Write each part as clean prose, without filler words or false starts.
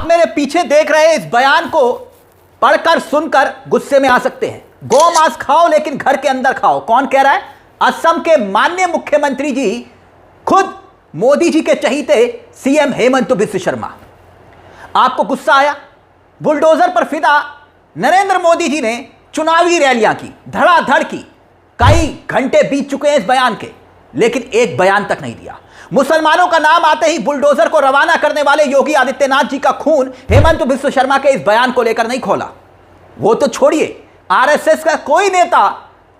आप मेरे पीछे देख रहे इस बयान को पढ़कर सुनकर गुस्से में आ सकते हैं। गौ मांस खाओ लेकिन घर के अंदर खाओ, कौन कह रहा है? असम के माननीय मुख्यमंत्री जी, खुद मोदी जी के चहीते सीएम हेमंत बिस्व शर्मा। आपको गुस्सा आया? बुलडोजर पर फिदा नरेंद्र मोदी जी ने चुनावी रैलियां की, धड़ाधड़ की, कई घंटे बीत चुके हैं इस बयान के, लेकिन एक बयान तक नहीं दिया। मुसलमानों का नाम आते ही बुलडोजर को रवाना करने वाले योगी आदित्यनाथ जी का खून हेमंत बिस्व शर्मा के इस बयान को लेकर नहीं खोला। वो तो छोड़िए, आरएसएस का कोई नेता,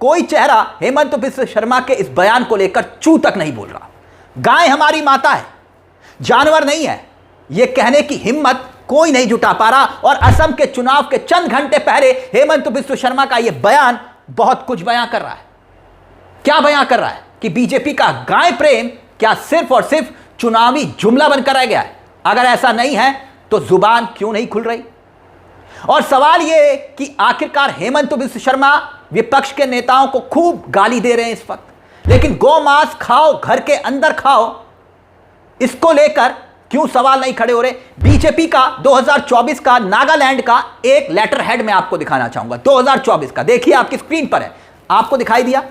कोई चेहरा हेमंत बिस्व शर्मा के इस बयान को लेकर चू तक नहीं बोल रहा। गाय हमारी माता है, जानवर नहीं है, यह कहने की हिम्मत कोई नहीं जुटा पा रहा। और असम के चुनाव के चंद घंटे पहले हेमंत बिस्व शर्मा का यह बयान बहुत कुछ बयां कर रहा है। क्या बयां कर रहा है? कि बीजेपी का गाय प्रेम क्या सिर्फ और सिर्फ चुनावी जुमला बनकर रह गया है? अगर ऐसा नहीं है तो जुबान क्यों नहीं खुल रही? और सवाल यह कि आखिरकार हेमंत बिस्व शर्मा विपक्ष के नेताओं को खूब गाली दे रहे हैं इस वक्त, लेकिन गौ मांस खाओ, घर के अंदर खाओ, इसको लेकर क्यों सवाल नहीं खड़े हो रहे? बीजेपी का 2024 का नागालैंड का एक लेटर हेड मैं आपको दिखाना चाहूंगा। 2024 का देखिए, आपकी स्क्रीन पर है, आपको दिखाई दिया।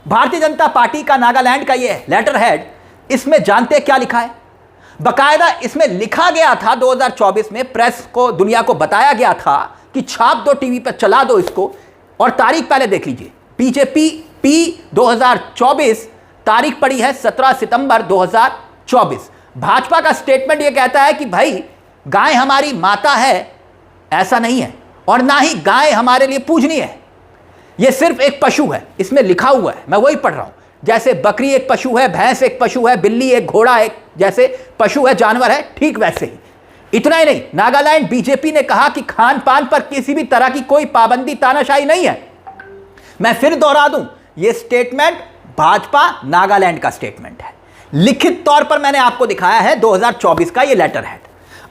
भारतीय जनता पार्टी का नागालैंड का यह लेटर हेड, इसमें जानते क्या लिखा है? बकायदा इसमें लिखा गया था 2024 में, प्रेस को, दुनिया को बताया गया था कि छाप दो, टीवी पर चला दो इसको, और तारीख पहले देख लीजिए। बीजेपी पी 2024, तारीख पड़ी है 17 सितंबर 2024। भाजपा का स्टेटमेंट यह कहता है कि भाई गाय हमारी माता है, ऐसा नहीं है, और ना ही गाय हमारे लिए पूजनीय है, यह सिर्फ एक पशु है। इसमें लिखा हुआ है, मैं वही पढ़ रहा हूं। जैसे बकरी एक पशु है, भैंस एक पशु है, बिल्ली एक, घोड़ा एक, जैसे पशु है, जानवर है, ठीक वैसे ही। इतना ही नहीं, नागालैंड बीजेपी ने कहा कि खान पान पर किसी भी तरह की कोई पाबंदी, तानाशाही नहीं है। मैं फिर दोहरा दूं, यह स्टेटमेंट भाजपा नागालैंड का स्टेटमेंट है, लिखित तौर पर मैंने आपको दिखाया है 2024 का यह लेटर हेड।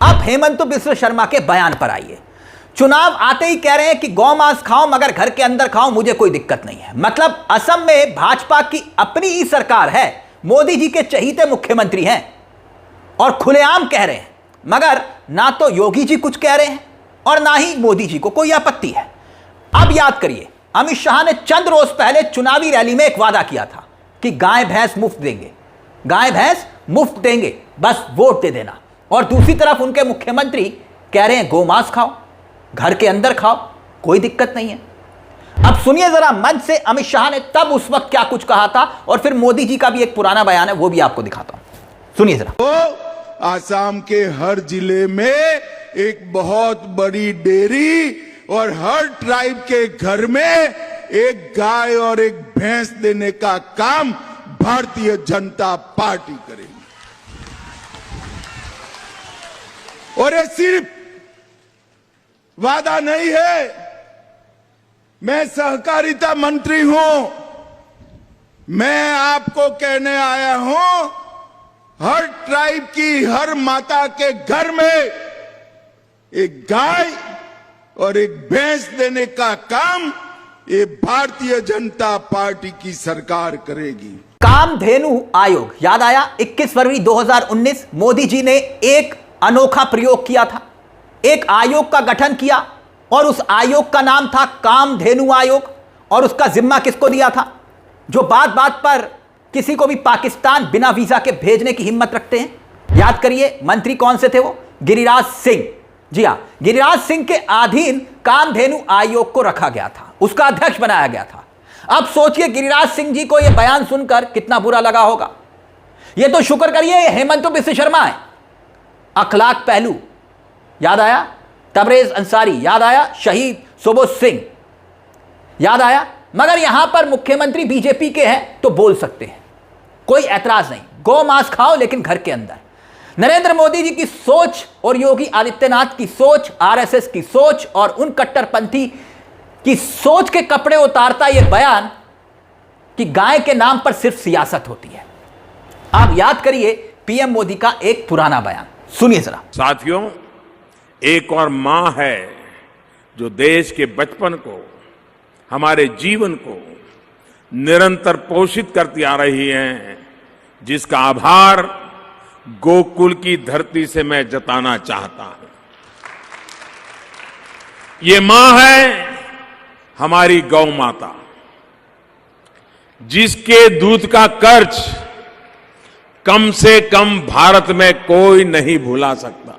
अब हेमंत बिस्व शर्मा के बयान पर आइए। चुनाव आते ही कह रहे हैं कि गौ मांस खाओ मगर घर के अंदर खाओ, मुझे कोई दिक्कत नहीं है। मतलब असम में भाजपा की अपनी ही सरकार है, मोदी जी के चहीते मुख्यमंत्री हैं और खुलेआम कह रहे हैं, मगर ना तो योगी जी कुछ कह रहे हैं और ना ही मोदी जी को कोई आपत्ति है। अब याद करिए, अमित शाह ने चंद रोज पहले चुनावी रैली में एक वादा किया था कि गाय भैंस मुफ्त देंगे, गाय भैंस मुफ्त देंगे, बस वोट दे देना। और दूसरी तरफ उनके मुख्यमंत्री कह रहे हैं गौ मांस खाओ, घर के अंदर खाओ, कोई दिक्कत नहीं है। अब सुनिए जरा मंच से अमित शाह ने तब उस वक्त क्या कुछ कहा था, और फिर मोदी जी का भी एक पुराना बयान है, वो भी आपको दिखाता हूं, सुनिए जरा। तो आसाम के हर जिले में एक बहुत बड़ी डेयरी और हर ट्राइब के घर में एक गाय और एक भैंस देने का काम भारतीय जनता पार्टी करेगी। और ये सिर्फ वादा नहीं है, मैं सहकारिता मंत्री हूं, मैं आपको कहने आया हूं, हर ट्राइब की हर माता के घर में एक गाय और एक भैंस देने का काम ये भारतीय जनता पार्टी की सरकार करेगी। कामधेनु आयोग याद आया? 21 फरवरी 2019 मोदी जी ने एक अनोखा प्रयोग किया था, एक आयोग का गठन किया, और उस आयोग का नाम था कामधेनु आयोग। और उसका जिम्मा किसको दिया था? जो बात बात पर किसी को भी पाकिस्तान बिना वीजा के भेजने की हिम्मत रखते हैं। याद करिए, मंत्री कौन से थे वो? गिरिराज सिंह। जी हां, गिरिराज सिंह के अधीन कामधेनु आयोग को रखा गया था, उसका अध्यक्ष बनाया गया था। अब सोचिए गिरिराज सिंह जी को यह बयान सुनकर कितना बुरा लगा होगा। यह तो शुक्र करिए हेमंत बिस्व शर्मा है। अखलाक पहलू याद आया? तबरेज अंसारी याद आया? शहीद सुबोध सिंह याद आया? मगर यहां पर मुख्यमंत्री बीजेपी के हैं तो बोल सकते हैं, कोई ऐतराज नहीं, गौ मांस खाओ लेकिन घर के अंदर। नरेंद्र मोदी जी की सोच और योगी आदित्यनाथ की सोच, आरएसएस की सोच और उन कट्टरपंथी की सोच के कपड़े उतारता यह बयान कि गाय के नाम पर सिर्फ सियासत होती है। आप याद करिए पीएम मोदी का एक पुराना बयान, सुनिए जरा। साथियों, एक और मां है जो देश के बचपन को, हमारे जीवन को निरंतर पोषित करती आ रही है, जिसका आभार गोकुल की धरती से मैं जताना चाहता हूं। ये मां है हमारी गौ माता, जिसके दूध का कर्ज कम से कम भारत में कोई नहीं भुला सकता।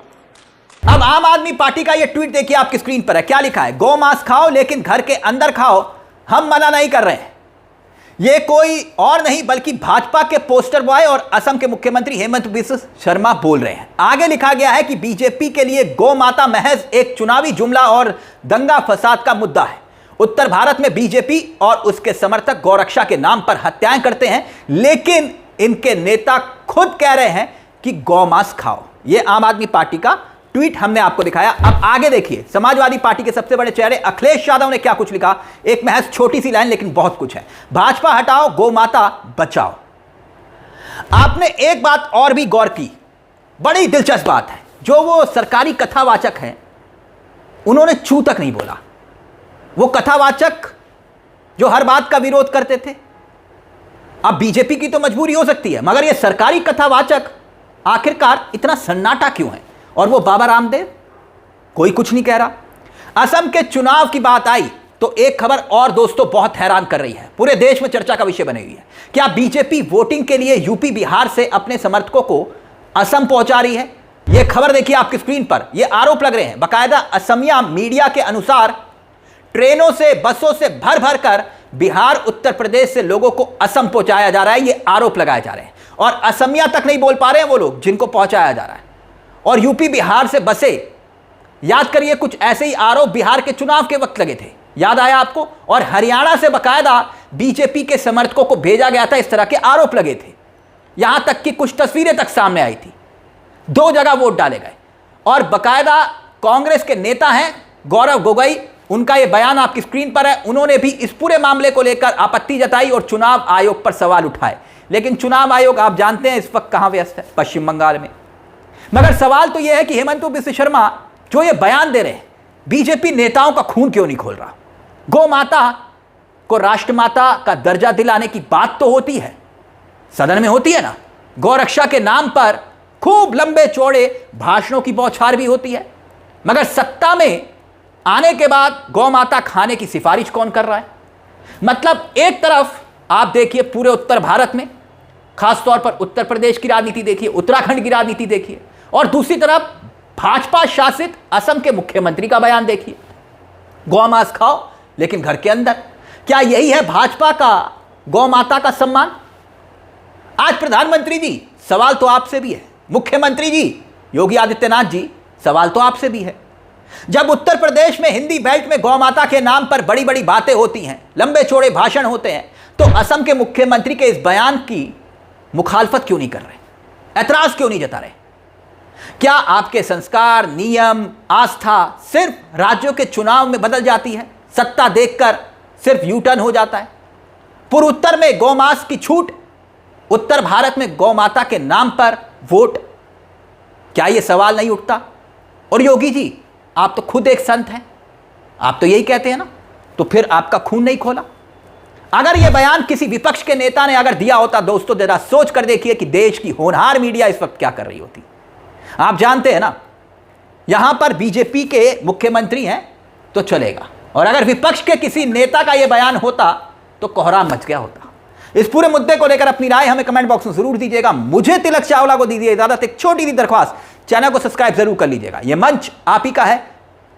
अब आम आदमी पार्टी का यह ट्वीट देखिए, आपकी स्क्रीन पर है। क्या लिखा है? गौ मांस खाओ लेकिन घर के अंदर खाओ, हम मना नहीं कर रहे हैं। यह कोई और नहीं बल्कि भाजपा के पोस्टर बॉय और असम के मुख्यमंत्री हेमंत बिस्वा शर्मा बोल रहे हैं। आगे लिखा गया है कि बीजेपी के लिए गौ माता महज एक चुनावी जुमला और दंगा फसाद का मुद्दा है। उत्तर भारत में बीजेपी और उसके समर्थक गौरक्षा के नाम पर हत्याएं करते हैं, लेकिन इनके नेता खुद कह रहे हैं कि गौ मांस खाओ। यह आम आदमी पार्टी का ट्वीट हमने आपको दिखाया। अब आगे देखिए, समाजवादी पार्टी के सबसे बड़े चेहरे अखिलेश यादव ने क्या कुछ लिखा। एक महज छोटी सी लाइन लेकिन बहुत कुछ है। भाजपा हटाओ, गौ माता बचाओ। आपने एक बात और भी गौर की, बड़ी दिलचस्प बात है। जो वो सरकारी कथावाचक हैं, उन्होंने चू तक नहीं बोला। वो कथावाचक जो हर बात का विरोध करते थे, अब बीजेपी की तो मजबूरी हो सकती है, मगर ये सरकारी कथावाचक आखिरकार इतना सन्नाटा क्यों है? और वो बाबा रामदेव, कोई कुछ नहीं कह रहा। असम के चुनाव की बात आई तो एक खबर और दोस्तों बहुत हैरान कर रही है, पूरे देश में चर्चा का विषय बनी हुई है। क्या बीजेपी वोटिंग के लिए यूपी बिहार से अपने समर्थकों को असम पहुंचा रही है? यह खबर देखिए आपकी स्क्रीन पर। यह आरोप लग रहे हैं, बाकायदा असमिया मीडिया के अनुसार ट्रेनों से बसों से भर भर कर बिहार उत्तर प्रदेश से लोगों को असम पहुंचाया जा रहा है। ये आरोप लगाए जा रहे हैं और असमिया तक नहीं बोल पा रहे हैं वो लोग जिनको पहुंचाया जा रहा है। और यूपी बिहार से बसें, याद करिए कुछ ऐसे ही आरोप बिहार के चुनाव के वक्त लगे थे, याद आया आपको? और हरियाणा से बाकायदा बीजेपी के समर्थकों को भेजा गया था, इस तरह के आरोप लगे थे। यहां तक कि कुछ तस्वीरें तक सामने आई थी। 2 जगह वोट डाले गए और बाकायदा कांग्रेस के नेता हैं गौरव गोगोई, उनका यह बयान आपकी स्क्रीन पर है। उन्होंने भी इस पूरे मामले को लेकर आपत्ति जताई और चुनाव आयोग पर सवाल उठाए। लेकिन चुनाव आयोग आप जानते हैं इस वक्त कहां व्यस्त है, पश्चिम बंगाल में। मगर सवाल तो यह है कि हेमंत बिस्वा शर्मा जो ये बयान दे रहे हैं, बीजेपी नेताओं का खून क्यों नहीं खोल रहा? गौ माता को राष्ट्रमाता का दर्जा दिलाने की बात तो होती है, सदन में होती है ना। गौरक्षा के नाम पर खूब लंबे चौड़े भाषणों की बौछार भी होती है, मगर सत्ता में आने के बाद गौ माता खाने की सिफारिश कौन कर रहा है? मतलब एक तरफ आप देखिए पूरे उत्तर भारत में, खासतौर पर उत्तर प्रदेश की राजनीति देखिए, उत्तराखंड की राजनीति देखिए, और दूसरी तरफ भाजपा शासित असम के मुख्यमंत्री का बयान देखिए, गौ मांस खाओ लेकिन घर के अंदर। क्या यही है भाजपा का गौ माता का सम्मान? आज प्रधानमंत्री जी सवाल तो आपसे भी है, मुख्यमंत्री जी योगी आदित्यनाथ जी सवाल तो आपसे भी है। जब उत्तर प्रदेश में हिंदी बेल्ट में गौ माता के नाम पर बड़ी बड़ी बातें होती हैं, लंबे चौड़े भाषण होते हैं, तो असम के मुख्यमंत्री के इस बयान की मुखालफत क्यों नहीं कर रहे, ऐतराज क्यों नहीं जता रहे? क्या आपके संस्कार, नियम, आस्था सिर्फ राज्यों के चुनाव में बदल जाती है? सत्ता देखकर सिर्फ यू टर्न हो जाता है? पूर्वोत्तर में गौमांस की छूट, उत्तर भारत में गौ माता के नाम पर वोट, क्या यह सवाल नहीं उठता? और योगी जी आप तो खुद एक संत हैं, आप तो यही कहते हैं ना, तो फिर आपका खून नहीं खोला? अगर यह बयान किसी विपक्ष के नेता ने अगर दिया होता, दोस्तों जरा सोच कर देखिए कि देश की होनहार मीडिया इस वक्त क्या कर रही होती। आप जानते हैं ना, यहां पर बीजेपी के मुख्यमंत्री हैं तो चलेगा, और अगर विपक्ष के किसी नेता का यह बयान होता तो कोहराम मच गया होता। इस पूरे मुद्दे को लेकर अपनी राय हमें कमेंट बॉक्स में जरूर दीजिएगा। मुझे तिलक चावला को दीजिए इजाजत। एक छोटी सी दरख्वास्त, चैनल को सब्सक्राइब जरूर कर लीजिएगा। यह मंच आप ही का है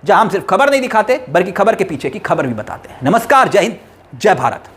जहां हम सिर्फ खबर नहीं दिखाते बल्कि खबर के पीछे की खबर भी बताते हैं। नमस्कार, जय हिंद, जय भारत।